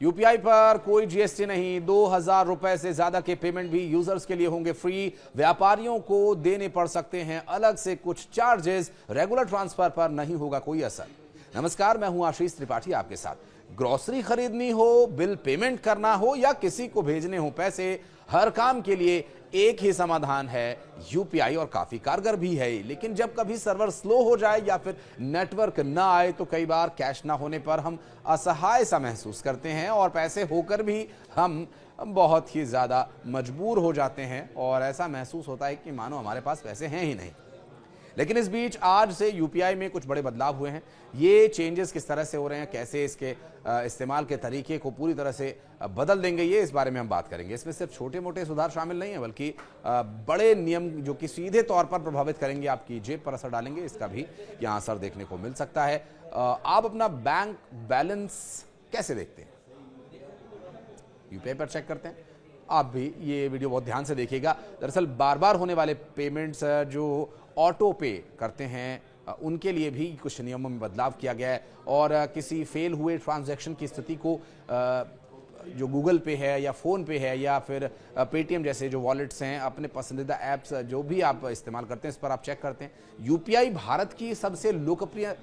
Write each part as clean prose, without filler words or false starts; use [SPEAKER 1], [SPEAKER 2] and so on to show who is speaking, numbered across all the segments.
[SPEAKER 1] UPI पर कोई GST नहीं। 2,000 रुपए से ज्यादा के पेमेंट भी यूजर्स के लिए होंगे फ्री। व्यापारियों को देने पड़ सकते हैं अलग से कुछ चार्जेस। रेगुलर ट्रांसफर पर नहीं होगा कोई असर। नमस्कार, मैं हूं आशीष त्रिपाठी आपके साथ। ग्रोसरी खरीदनी हो, बिल पेमेंट करना हो या किसी को भेजने हो पैसे, हर काम के लिए एक ही समाधान है यूपीआई, और काफी कारगर भी है। लेकिन जब कभी सर्वर स्लो हो जाए या फिर नेटवर्क ना आए तो कई बार कैश ना होने पर हम असहाय सा महसूस करते हैं और पैसे होकर भी हम बहुत ही ज्यादा मजबूर हो जाते हैं और ऐसा महसूस होता है कि मानो हमारे पास पैसे हैं ही नहीं। लेकिन इस बीच आज से यूपीआई में कुछ बड़े बदलाव हुए हैं। ये चेंजेस किस तरह से हो रहे हैं, कैसे इसके इस्तेमाल के तरीके को पूरी तरह से बदल देंगे, ये इस बारे में हम बात करेंगे। इसमें सिर्फ छोटे मोटे सुधार शामिल नहीं है, बल्कि बड़े नियम जो कि सीधे तौर पर प्रभावित करेंगे, आपकी जेब पर असर डालेंगे, इसका भी यहाँ असर देखने को मिल सकता है। आप अपना बैंक बैलेंस कैसे देखते हैं? यूपीआई पर चेक करते हैं? आप भी ये वीडियो बहुत ध्यान से देखिएगा। दरअसल बार बार होने वाले पेमेंट्स जो ऑटो पे करते हैं उनके लिए भी कुछ नियमों में बदलाव किया गया है, और किसी फेल हुए ट्रांजैक्शन की स्थिति को जो गूगल पे है या फ़ोन पे है या फिर पेटीएम जैसे जो वॉलेट्स हैं, अपने पसंदीदा ऐप्स जो भी आप इस्तेमाल करते हैं, इस पर आप चेक करते हैं। यूपीआई भारत की सबसे लोकप्रिय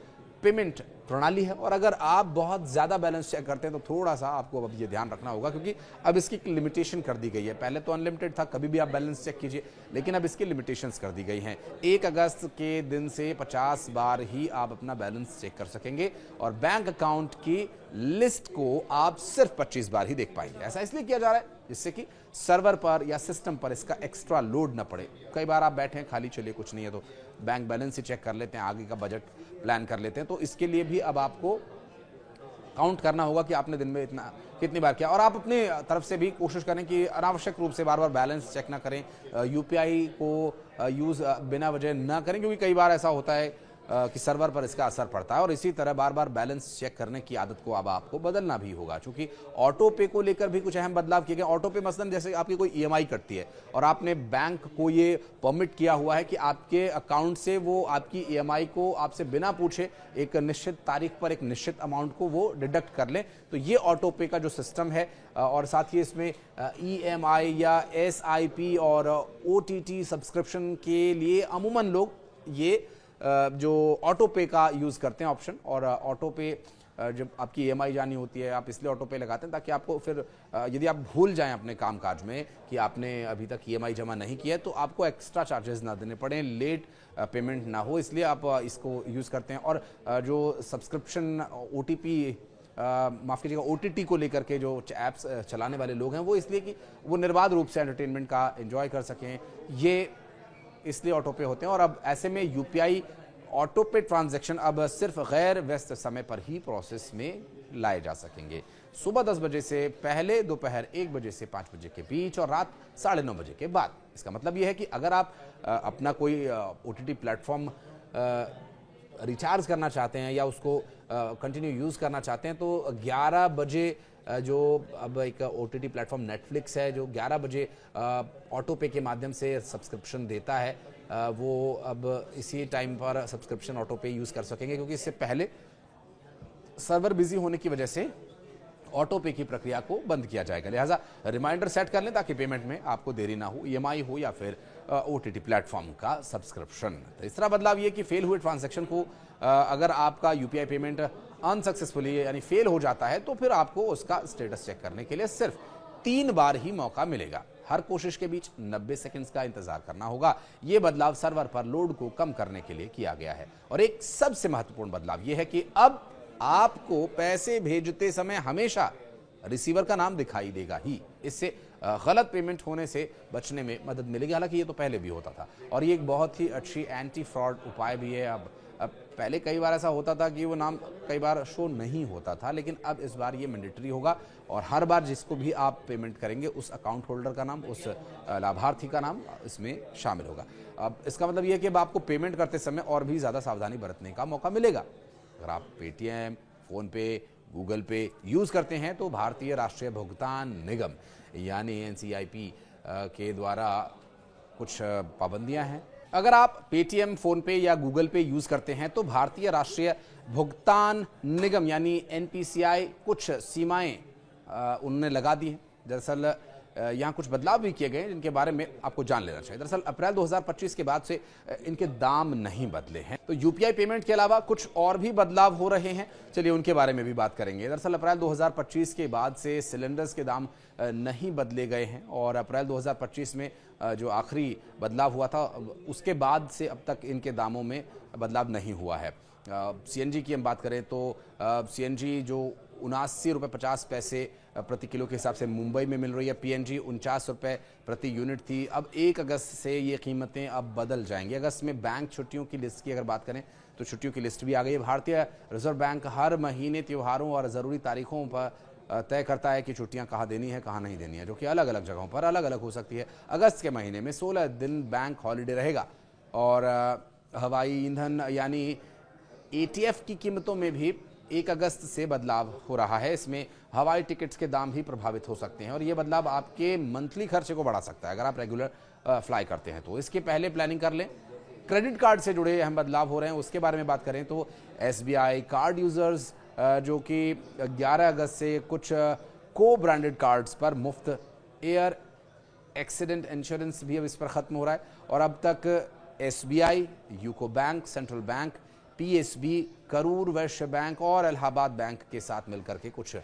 [SPEAKER 1] पेमेंट प्रणाली है, और अगर आप बहुत ज़्यादा बैलेंस चेक करते हैं तो थोड़ा सा आपको अब ये ध्यान रखना होगा, क्योंकि अब इसकी लिमिटेशन कर दी गई है। पहले तो अनलिमिटेड था, कभी भी आप बैलेंस चेक कीजिए, लेकिन अब इसकी लिमिटेशंस कर दी गई हैं। 1 अगस्त के दिन से 50 बार ही आप अपना बैलेंस चेक कर सकेंगे, और बैंक अकाउंट की लिस्ट को आप सिर्फ 25 बार ही देख पाएंगे। ऐसा इसलिए किया जा रहा है जिससे कि सर्वर पर या सिस्टम पर इसका एक्स्ट्रा लोड ना पड़े। कई बार आप बैठे हैं खाली, चलिए कुछ नहीं है तो बैंक बैलेंस ही चेक कर लेते हैं, आगे का बजट प्लान कर लेते हैं, तो इसके लिए भी अब आपको काउंट करना होगा कि आपने दिन में इतना कितनी बार किया। और आप अपनी तरफ से भी कोशिश करें कि अनावश्यक रूप से बार बार बैलेंस चेक ना करें, यूपीआई को यूज़ बिना वजह ना करें, क्योंकि कई बार ऐसा होता है कि सर्वर पर इसका असर पड़ता है। और इसी तरह बार बार बैलेंस चेक करने की आदत को अब आपको बदलना भी होगा, क्योंकि ऑटो पे को लेकर भी कुछ अहम बदलाव किए गए। ऑटो पे मसलन जैसे आपकी कोई ईएमआई कटती है और आपने बैंक को ये परमिट किया हुआ है कि आपके अकाउंट से वो आपकी ईएमआई को आपसे बिना पूछे एक निश्चित तारीख पर एक निश्चित अमाउंट को वो डिडक्ट कर लें, तो ये ऑटो पे का जो सिस्टम है, और साथ ही इसमें ईएमआई या एसआईपी और ओटीटी सब्सक्रिप्शन के लिए अमूमन लोग ये जो ऑटो पे का यूज़ करते हैं ऑप्शन। और ऑटो पे जब आपकी ईएमआई जानी होती है, आप इसलिए ऑटो पे लगाते हैं ताकि आपको फिर यदि आप भूल जाएं अपने कामकाज में कि आपने अभी तक ईएमआई जमा नहीं किया है, तो आपको एक्स्ट्रा चार्जेस ना देने पड़े, लेट पेमेंट ना हो, इसलिए आप इसको यूज़ करते हैं। और जो सब्सक्रिप्शन ओटीपी माफ़ कीजिएगा ओटीटी को लेकर के जो ऐप्स चलाने वाले लोग हैं, वो इसलिए कि वो निर्बाध रूप से एंटरटेनमेंट का एंजॉय कर सकें, ये इसलिए ऑटो पे होते हैं। और अब ऐसे में यूपीआई ऑटो पे ट्रांजैक्शन अब सिर्फ गैर व्यस्त समय पर ही प्रोसेस में लाए जा सकेंगे। सुबह 10 बजे से पहले, दोपहर 1 बजे से 5 बजे के बीच और रात 9:30 बजे के बाद। इसका मतलब यह है कि अगर आप अपना कोई ओटीटी प्लेटफॉर्म रिचार्ज करना चाहते हैं या उसको कंटिन्यू यूज़ करना चाहते हैं, तो 11 बजे जो अब एक ओटीटी प्लेटफॉर्म नेटफ्लिक्स है जो 11 बजे ऑटो पे के माध्यम से सब्सक्रिप्शन देता है, वो अब इसी टाइम पर सब्सक्रिप्शन ऑटो पे यूज़ कर सकेंगे, क्योंकि इससे पहले सर्वर बिजी होने की वजह से ऑटो पे की प्रक्रिया को बंद किया जाएगा। लिहाजा रिमाइंडर सेट कर लें ताकि पेमेंट में आपको देरी ना हो, ईएमआई हो या फिर ओटीटी प्लेटफॉर्म का सब्सक्रिप्शन। तीसरा बदलाव ये कि फेल हुए ट्रांजैक्शन को अगर आपका यूपीआई पेमेंट अनसक्सेसफुली यानी फेल हो जाता है, तो फिर आपको उसका स्टेटस चेक करने के लिए सिर्फ 3 बार ही मौका मिलेगा। हर कोशिश के बीच 90 सेकंड्स का इंतजार करना होगा। यह बदलाव सर्वर पर लोड को कम करने के लिए किया गया है। और एक सबसे महत्वपूर्ण बदलाव यह है कि अब आपको पैसे भेजते समय हमेशा रिसीवर का नाम दिखाई देगा ही। इससे गलत पेमेंट होने से बचने में मदद मिलेगी। हालांकि ये तो पहले भी होता था, और ये एक बहुत ही अच्छी एंटी फ्रॉड उपाय भी है। अब पहले कई बार ऐसा होता था कि वो नाम कई बार शो नहीं होता था, लेकिन अब इस बार ये मैंडेटरी होगा, और हर बार जिसको भी आप पेमेंट करेंगे उस अकाउंट होल्डर का नाम, उस लाभार्थी का नाम इसमें शामिल होगा। अब इसका मतलब ये है कि अब आपको पेमेंट करते समय और भी ज़्यादा सावधानी बरतने का मौका मिलेगा। अगर आप पेटीएम, फ़ोन पे, गूगल पे यूज़ करते हैं तो भारतीय राष्ट्रीय भुगतान निगम यानी एनसीआईपी के द्वारा कुछ पाबंदियां हैं। अगर आप पेटीएम, फ़ोन पे या गूगल पे यूज़ करते हैं तो भारतीय राष्ट्रीय भुगतान निगम यानी एनपीसीआई कुछ सीमाएं उन्होंने लगा दी है। दरअसल यहाँ कुछ बदलाव भी किए गए हैं जिनके बारे में आपको जान लेना चाहिए। दरअसल अप्रैल 2025 के बाद से इनके दाम नहीं बदले हैं। तो यूपीआई पेमेंट के अलावा कुछ और भी बदलाव हो रहे हैं, चलिए उनके बारे में भी बात करेंगे। दरअसल अप्रैल 2025 के बाद से सिलेंडर्स के दाम नहीं बदले गए हैं और अप्रैल 2025 में जो आखिरी बदलाव हुआ था उसके बाद से अब तक इनके दामों में बदलाव नहीं हुआ है। सीएनजी की हम बात करें तो सीएनजी जो 79 रुपये 50 पैसे प्रति किलो के हिसाब से मुंबई में मिल रही है। पीएनजी 49 रुपये प्रति यूनिट थी। अब 1 अगस्त से ये कीमतें अब बदल जाएंगी। अगस्त में बैंक छुट्टियों की लिस्ट की अगर बात करें तो छुट्टियों की लिस्ट भी आ गई है। भारतीय रिजर्व बैंक हर महीने त्योहारों और ज़रूरी तारीखों पर तय करता है कि छुट्टियां कहाँ देनी है कहाँ नहीं देनी है, जो कि अलग अलग जगहों पर अलग अलग हो सकती है। अगस्त के महीने में 16 दिन बैंक हॉलीडे रहेगा और हवाई ईंधन यानी एटीएफ की कीमतों में भी 1 अगस्त से बदलाव हो रहा है। इसमें हवाई टिकट्स के दाम भी प्रभावित हो सकते हैं और ये बदलाव आपके मंथली खर्चे को बढ़ा सकता है अगर आप रेगुलर फ्लाई करते हैं तो। इसके पहले प्लानिंग कर लें। क्रेडिट कार्ड से जुड़े अहम बदलाव हो रहे हैं, उसके बारे में बात करें तो एसबीआई कार्ड यूजर्स जो कि 11 अगस्त से कुछ को ब्रांडेड कार्ड्स पर मुफ्त एयर एक्सीडेंट इंश्योरेंस भी अब इस पर ख़त्म हो रहा है और अब तक SBI, UCO bank, central bank, PSB, Karur Vysya bank और इलाहाबाद बैंक के साथ मिलकर के कुछ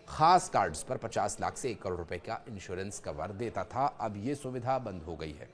[SPEAKER 1] खास कार्ड्स पर 50 लाख से 1 करोड़ रुपए का इंश्योरेंस कवर देता था। अब ये सुविधा बंद हो गई है।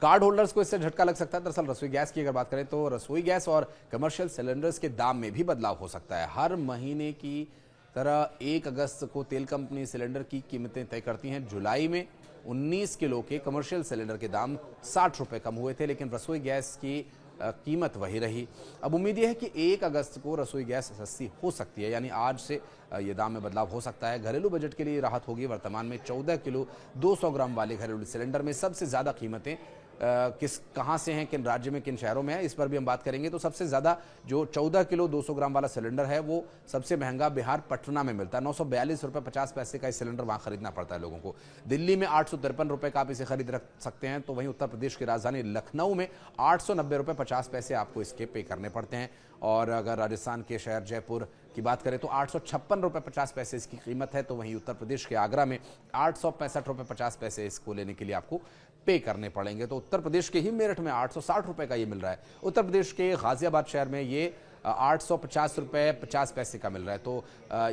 [SPEAKER 1] कार्ड होल्डर्स को इससे झटका लग सकता है। दरअसल रसोई गैस की अगर बात करें तो रसोई गैस और कमर्शियल सिलेंडर्स के दाम में भी बदलाव हो सकता है। हर महीने की तरह 1 अगस्त को तेल कंपनी सिलेंडर की कीमतें तय करती हैं। जुलाई में 19 किलो के कमर्शियल सिलेंडर के दाम 60 रुपये कम हुए थे, लेकिन रसोई गैस की कीमत वही रही। अब उम्मीद यह है कि 1 अगस्त को रसोई गैस सस्ती हो सकती है, यानी आज से ये दाम में बदलाव हो सकता है। घरेलू बजट के लिए राहत होगी। वर्तमान में 14 किलो 200 ग्राम वाले घरेलू सिलेंडर में सबसे ज़्यादा कीमतें कहाँ से हैं, किन राज्य में, किन शहरों में है, इस पर भी हम बात करेंगे। तो सबसे ज़्यादा जो 14 किलो 200 ग्राम वाला सिलेंडर है वो सबसे महंगा बिहार पटना में मिलता है। 942 रुपये 50 पैसे का इस सिलेंडर वहाँ खरीदना पड़ता है लोगों को। दिल्ली में 853 रुपये का आप इसे खरीद रख सकते हैं, तो वहीं उत्तर प्रदेश की राजधानी लखनऊ में 890 रुपये 50 पैसे आपको इसके पे करने पड़ते हैं। और अगर राजस्थान के शहर जयपुर की बात करें तो 856 रुपये 50 पैसे इसकी कीमत है। तो वहीं उत्तर प्रदेश के आगरा में 865 रुपये 50 पैसे इसको लेने के लिए आपको पे करने पड़ेंगे। तो उत्तर प्रदेश के ही मेरठ में 860 रुपये का ये मिल रहा है। उत्तर प्रदेश के गाजियाबाद शहर में ये 850 रुपये 50 पैसे का मिल रहा है। तो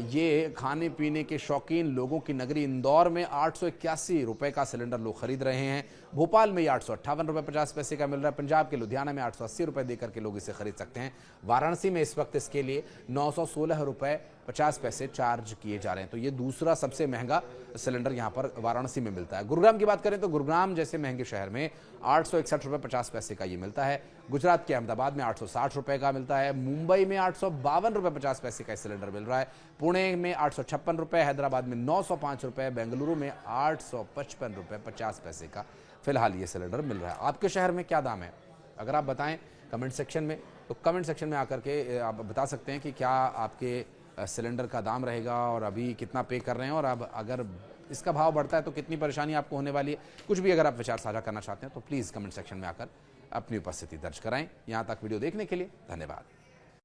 [SPEAKER 1] ये खाने पीने के शौकीन लोगों की नगरी इंदौर में 881 रुपये का सिलेंडर लोग खरीद रहे हैं। भोपाल में ये 858 रुपये 50 पैसे का मिल रहा है। पंजाब के लुधियाना में 880 रुपये देकर के लोग इसे खरीद सकते हैं। वाराणसी में इस वक्त इसके लिए 916 रुपये 50 पैसे चार्ज किए जा रहे हैं। तो ये दूसरा सबसे महंगा सिलेंडर यहाँ पर वाराणसी में मिलता है। गुरुग्राम की बात करें तो गुरुग्राम जैसे महंगे शहर में 861 रुपये 50 पैसे का ये मिलता है। गुजरात के अहमदाबाद में 860 रुपये का मिलता है। मुंबई में 852 रुपये 50 पैसे का सिलेंडर मिल रहा है। पुणे में 856 रुपये, हैदराबाद में 905 रुपये, बेंगलुरु में 855 रुपये 50 पैसे का फिलहाल ये सिलेंडर मिल रहा है। आपके शहर में क्या दाम है अगर आप बताएं कमेंट सेक्शन में, तो कमेंट सेक्शन में आकर के आप बता सकते हैं कि क्या आपके सिलेंडर का दाम रहेगा और अभी कितना पे कर रहे हैं, और अब अगर इसका भाव बढ़ता है तो कितनी परेशानी आपको होने वाली है। कुछ भी अगर आप विचार साझा करना चाहते हैं तो प्लीज़ कमेंट सेक्शन में आकर अपनी उपस्थिति दर्ज कराएं। यहाँ तक वीडियो देखने के लिए धन्यवाद।